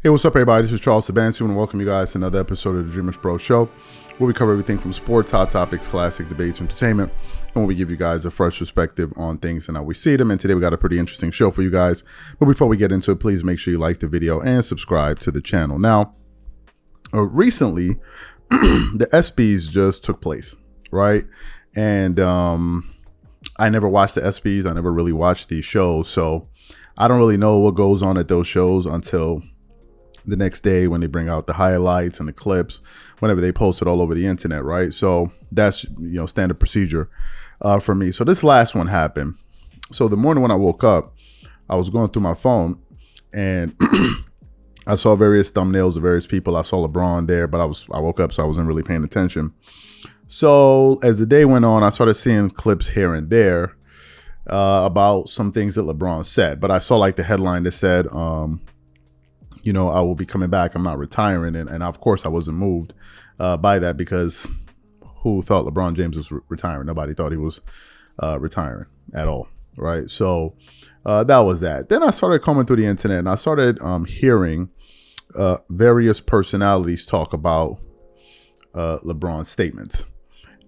Hey, what's up, everybody? This is Charles Sabansi. I want to welcome you guys to another episode of the Dreamerspro Show, where we cover everything from sports, hot topics, classic debates, entertainment, and where we give you guys a fresh perspective on things and how we see them. And today we got a pretty interesting show for you guys. But before we get into it, please make sure you like the video and subscribe to the channel. Now, recently, the ESPYs just took place, right? And I never watched the ESPYs. I never really watched these shows, so I don't really know what goes on at those shows until the next day when they bring out the highlights and the clips, whenever they post it all over the internet, right? So that's, standard procedure for me. So this last one happened. So the morning when I woke up, I was going through my phone and I saw various thumbnails of various people. I saw LeBron there, but I woke up, so I wasn't really paying attention. So as the day went on, I started seeing clips here and there about some things that LeBron said. But I saw like the headline that said, I will be coming back. I'm not retiring. And of course, I wasn't moved by that, because who thought LeBron James was retiring? Nobody thought he was retiring at all, right? So that was that. Then I started combing through the internet and I started hearing various personalities talk about LeBron's statements.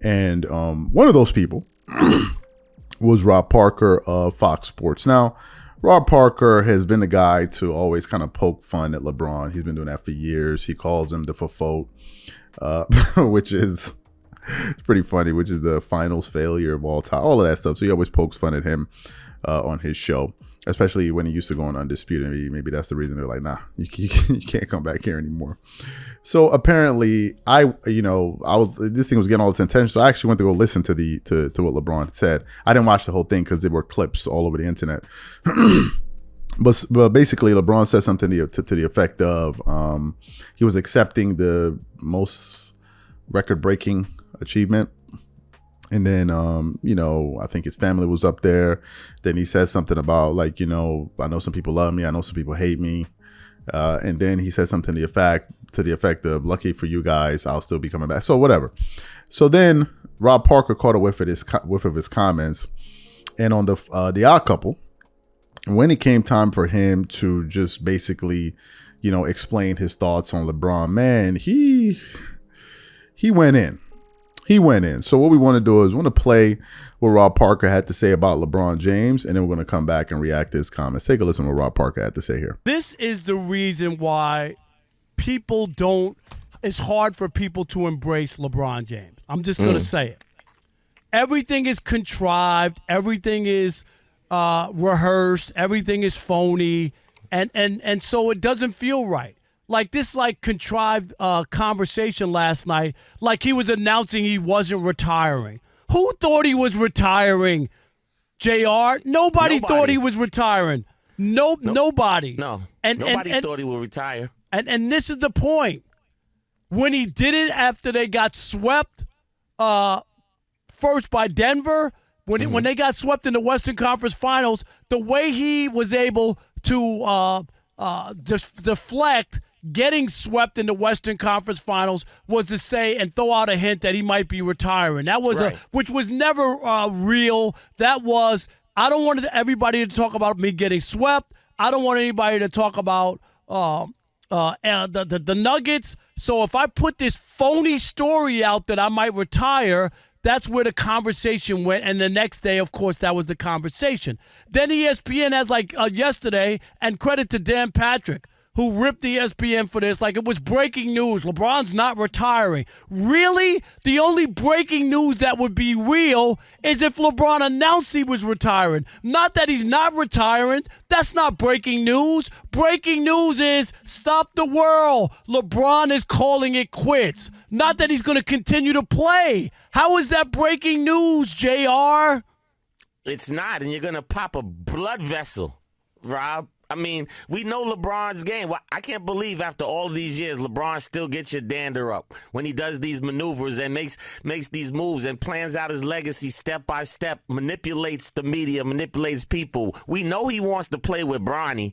And one of those people was Rob Parker of Fox Sports. Now, Rob Parker has been the guy to always kind of poke fun at LeBron. He's been doing that for years. He calls him the Fofo, which is pretty funny, which is the finals failure of all time, all of that stuff. So he always pokes fun at him on his show, especially when he used to go on Undisputed. Maybe that's the reason they're like, nah, you can't come back here anymore. So apparently this thing was getting all this attention. So I actually went to go listen to what LeBron said. I didn't watch the whole thing because there were clips all over the internet. But basically LeBron said something to the effect of he was accepting the most record-breaking achievement. And then, I think his family was up there. Then he said something about like, I know some people love me. I know some people hate me. And then he said something to the effect of, lucky for you guys, I'll still be coming back. So whatever. So then Rob Parker caught a whiff of his comments. And on the Odd Couple, when it came time for him to just basically, explain his thoughts on LeBron, man, he went in. He went in. So what we want to do is we want to play what Rob Parker had to say about LeBron James, and then we're going to come back and react to his comments. Take a listen to what Rob Parker had to say here. This is the reason why it's hard for people to embrace LeBron James. I'm just going to say it. Everything is contrived. Everything is rehearsed. Everything is phony. And so it doesn't feel right. Like this, contrived conversation last night, like he was announcing he wasn't retiring. Who thought he was retiring? JR? Nobody thought he was retiring. Nobody. No. Nobody thought he would retire. And this is the point. When he did it after they got swept first by Denver, when they got swept in the Western Conference Finals, the way he was able to deflect getting swept in the Western Conference Finals was to say and throw out a hint that he might be retiring. That was right. Which was never real. That was, I don't want everybody to talk about me getting swept. I don't want anybody to talk about the Nuggets. So if I put this phony story out that I might retire, that's where the conversation went. And the next day, of course, that was the conversation. Then ESPN has yesterday, and credit to Dan Patrick, who ripped ESPN for this like it was breaking news. LeBron's not retiring. Really? The only breaking news that would be real is if LeBron announced he was retiring. Not that he's not retiring. That's not breaking news. Breaking news is stop the world. LeBron is calling it quits. Not that he's going to continue to play. How is that breaking news, JR? It's not, and you're going to pop a blood vessel, Rob. I mean, we know LeBron's game. I can't believe after all these years, LeBron still gets your dander up when he does these maneuvers and makes these moves and plans out his legacy step by step, manipulates the media, manipulates people. We know he wants to play with Bronny.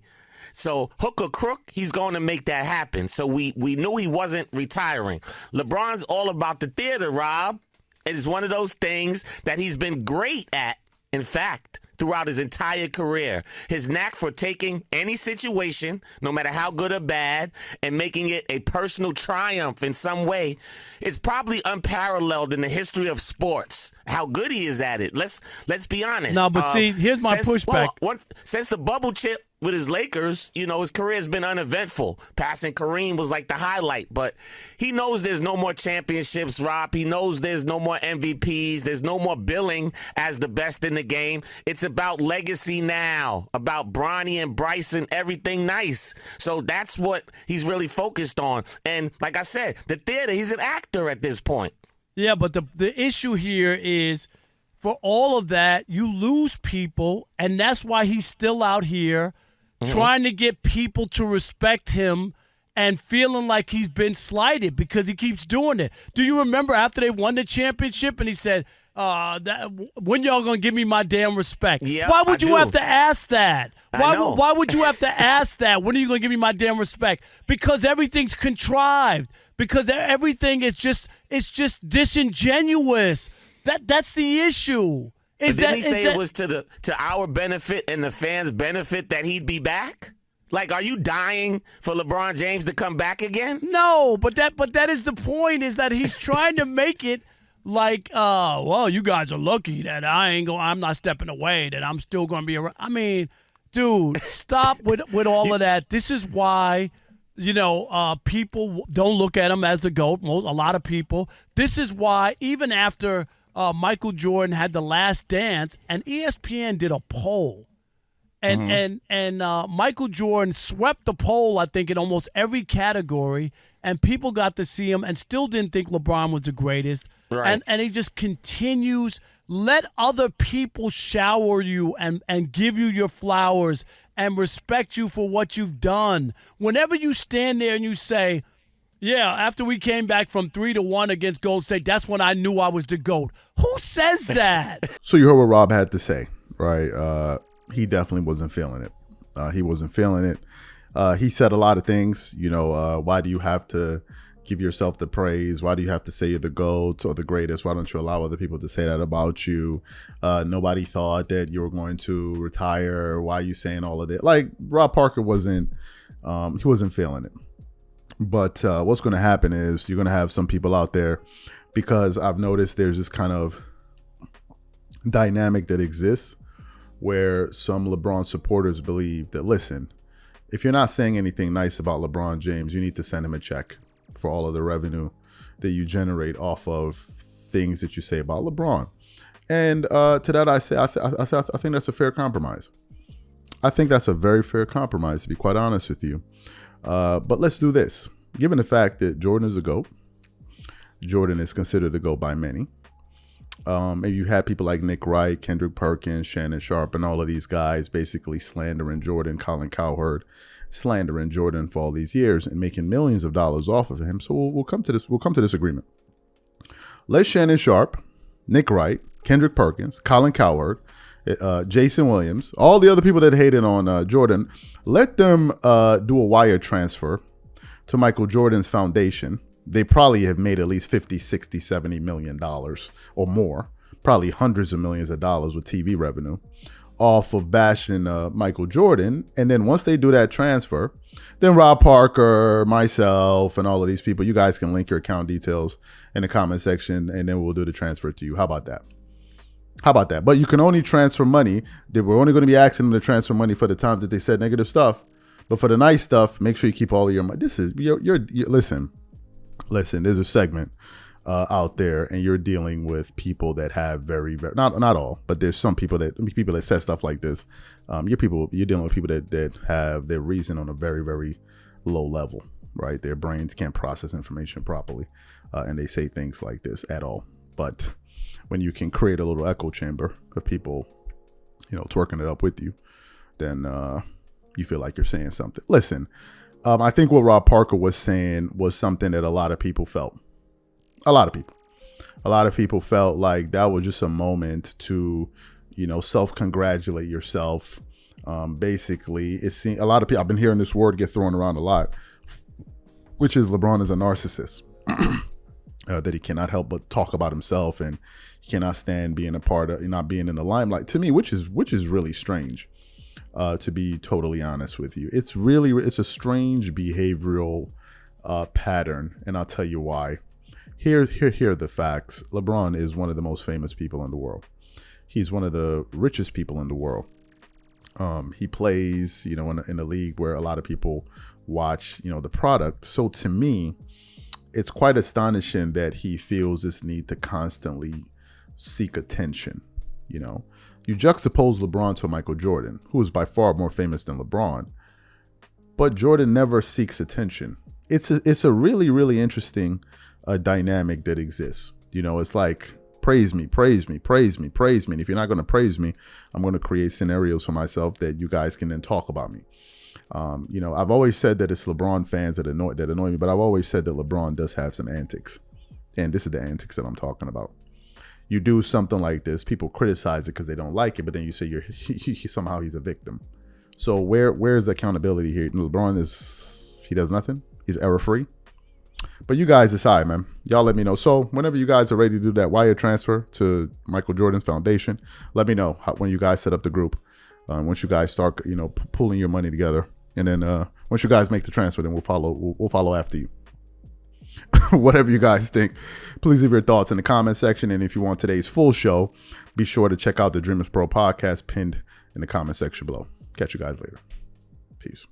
So hook or crook, he's going to make that happen. So we knew he wasn't retiring. LeBron's all about the theater, Rob. It is one of those things that he's been great at. In fact, throughout his entire career. His knack for taking any situation, no matter how good or bad, and making it a personal triumph in some way, it's probably unparalleled in the history of sports. How good he is at it. Let's be honest. No, but see, here's my pushback. Since the bubble chip with his Lakers, his career has been uneventful. Passing Kareem was like the highlight, but he knows there's no more championships, Rob. He knows there's no more MVPs. There's no more billing as the best in the game. It's about legacy now, about Bronny and Bryson, everything nice. So that's what he's really focused on. And like I said, the theater, he's an actor at this point. Yeah, but the issue here is for all of that, you lose people, and that's why he's still out here trying to get people to respect him and feeling like he's been slighted because he keeps doing it. Do you remember after they won the championship and he said, when y'all going to give me my damn respect? Yep, why would you I have to ask that? Why would you have to ask that? When are you going to give me my damn respect? Because everything's contrived. Because everything is just disingenuous. That's the issue. Didn't he say it was to our benefit and the fans' benefit that he'd be back? Like, are you dying for LeBron James to come back again? No, but that is the point, is that he's trying to make it like, well, you guys are lucky that I'm not stepping away, that I'm still going to be around. I mean, dude, stop with all of that. This is why, people don't look at him as the GOAT. A lot of people. This is why even after Michael Jordan had the last dance, and ESPN did a poll, and Michael Jordan swept the poll, I think, in almost every category, and people got to see him and still didn't think LeBron was the greatest. Right. And he just continues. Let other people shower you and give you your flowers and respect you for what you've done. Whenever you stand there and you say, yeah, after we came back from 3-1 against Golden State, that's when I knew I was the GOAT. Who says that? So you heard what Rob had to say, right? He definitely wasn't feeling it. He wasn't feeling it. He said a lot of things. Why do you have to give yourself the praise? Why do you have to say you're the GOAT or the greatest? Why don't you allow other people to say that about you? Nobody thought that you were going to retire. Why are you saying all of that? Like, Rob Parker wasn't feeling it. But what's going to happen is you're going to have some people out there, because I've noticed there's this kind of dynamic that exists where some LeBron supporters believe that, listen, if you're not saying anything nice about LeBron James, you need to send him a check for all of the revenue that you generate off of things that you say about LeBron. And to that I say, I think that's a fair compromise. I think that's a very fair compromise, to be quite honest with you. But let's do this. Given the fact that Jordan is a GOAT, Jordan is considered a GOAT by many. Maybe you had people like Nick Wright, Kendrick Perkins, Shannon Sharp, and all of these guys basically slandering Jordan, Colin Cowherd, slandering Jordan for all these years and making millions of dollars off of him. So we'll come to this. We'll come to this agreement. Let Shannon Sharp, Nick Wright, Kendrick Perkins, Colin Cowherd, Jason Williams, all the other people that hated on Jordan, let them do a wire transfer to Michael Jordan's foundation. They probably have made at least 50, 60, 70 million dollars or more, probably hundreds of millions of dollars with TV revenue off of bashing Michael Jordan. And then once they do that transfer, then Rob Parker, myself, and all of these people, you guys can link your account details in the comment section, and then we'll do the transfer to you. How about that? How about that? But you can only transfer money. We're only going to be asking them to transfer money for the time that they said negative stuff. But for the nice stuff, make sure you keep all of your money. This is, listen, there's a segment out there, and you're dealing with people that have very, very, not all, but there's some people that say stuff like this. You're dealing with people that have their reason on a very, very low level, right? Their brains can't process information properly, and they say things like this at all. But when you can create a little echo chamber of people, twerking it up with you, then you feel like you're saying something. Listen, I think what Rob Parker was saying was something that a lot of people felt. A lot of people felt like that was just a moment to, self-congratulate yourself. Basically, it seems a lot of people, I've been hearing this word get thrown around a lot, which is LeBron is a narcissist. that he cannot help but talk about himself, and he cannot stand being a part of, not being in the limelight, to me, which is really strange, to be totally honest with you. It's a strange behavioral pattern, and I'll tell you why. Here are the facts. LeBron is one of the most famous people in the world. He's one of the richest people in the world. He plays, in a league where a lot of people watch, the product. So to me, it's quite astonishing that he feels this need to constantly seek attention. You juxtapose LeBron to Michael Jordan, who is by far more famous than LeBron, but Jordan never seeks attention. It's a really, really interesting dynamic that exists. It's like, praise me, praise me, praise me, praise me. And if you're not going to praise me, I'm going to create scenarios for myself that you guys can then talk about me. I've always said that it's LeBron fans that annoy me, but I've always said that LeBron does have some antics. And this is the antics that I'm talking about. You do something like this, people criticize it because they don't like it, but then you say somehow he's a victim. So where's the accountability here? LeBron he does nothing. He's error-free. But you guys decide, man. Y'all let me know. So whenever you guys are ready to do that wire transfer to Michael Jordan's foundation, let me know when you guys set up the group. Once you guys start, pulling your money together, and then once you guys make the transfer, then we'll follow after you. Whatever you guys think, please leave your thoughts in the comment section. And if you want today's full show, be sure to check out the Dreamerspro podcast pinned in the comment section below. Catch you guys later. Peace.